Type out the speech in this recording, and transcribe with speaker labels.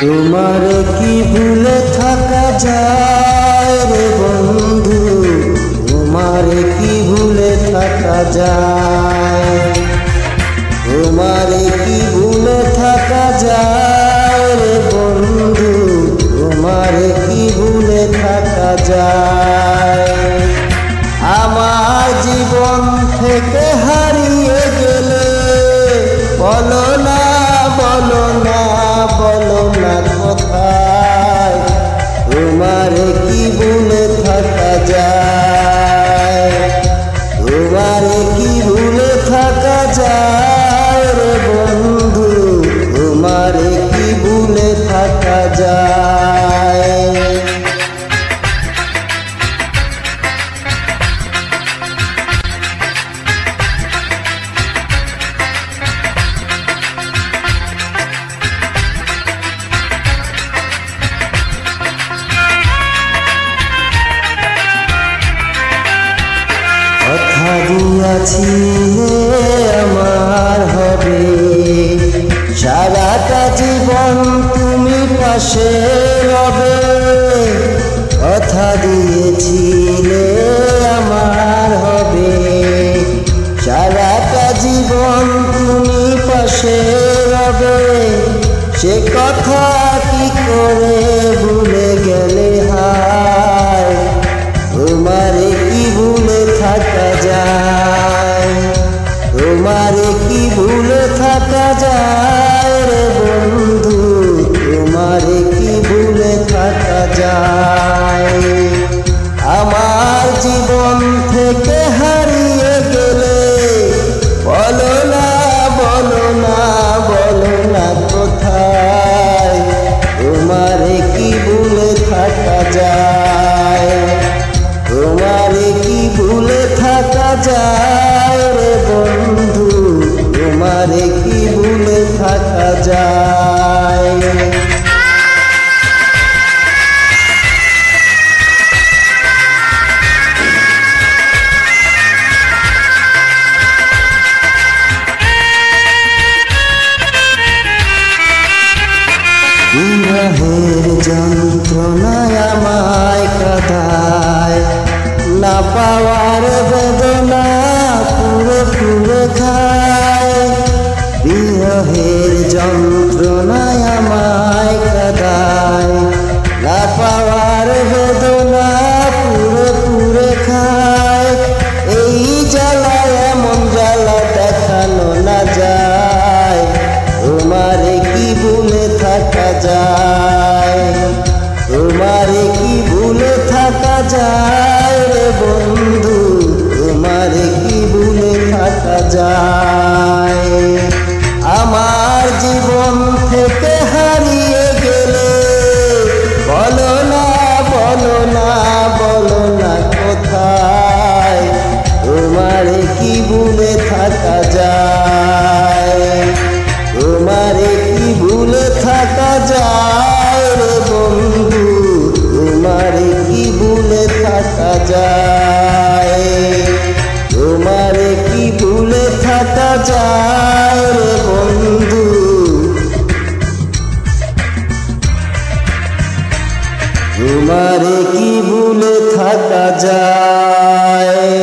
Speaker 1: তোমার কি ভুলে থাকা যায় রে বন্ধু, তোমার কি ভুলে থাকা যায়, তোমার কি ভুলে থাকা যায় রে বন্ধু, তোমার কি ভুলে থাকা যায়। আমার জীবন থেকে হারিয়ে গেলে বলো না, বলো না, বলো না কোথায়, তোমার কি ভুলে থাকা যায়, তোমার কি ভুলে থাকা যায় রে বন্ধু, তোমার কি ভুলে থাকা যায়। কথা দিয়াছিলে আমার হবে, সারাটা জীবন তুমি পাশে রবে। কথা দিয়েছিলে আমার হবে, সারাটা জীবন তুমি পাশে রবে। সে কথা কি করে ভুলে গেলে হায়, তোমার কি ভুলে থাকা যায়, তোমার কি ভুলে থাকা যায় রে বন্ধু, তোমার কি ভুলে থাকা যায়। আমার জীবন থেকে হারিয়ে গেলে বলো না, বলো না, বলো না কোথায়, তোমার কি ভুলে থাকা যায়, তোমার কি ভুলে থাকা যায় রে বন্ধু, তোমার কি ভুলে থাকা যায়। বিরহের যন্ত্রণায় আমায় কাঁদায়, না পাওয়ার বেদনা পুরে পুরে খায়। বিরহের যন্ত্রণায় আমায় কাঁদায়, না পাওয়ার বেদনা পুরে পুরে খায়। এই জ্বালায় এমন জ্বালা দেখানো না যায়, তোমার কি ভুলে থাকা যায়, তোমার কি ভুলে থাকা যায় রে বন্ধু, তোমার কি ভুলে থাকা যায়। আমার জীবন থেকে হারিয়ে গেলে বলো না, বলো না, বলো না কোথায়, তোমার কি ভুলে থাকা যায়, তোমার কি ভুলে থাকা যায় রে বন্ধু, তোমার কি ভুলে থাকা যায়, তোমার কি ভুলে থাকা যায় রে বন্ধু, তোমার কি ভুলে থাকা যায়।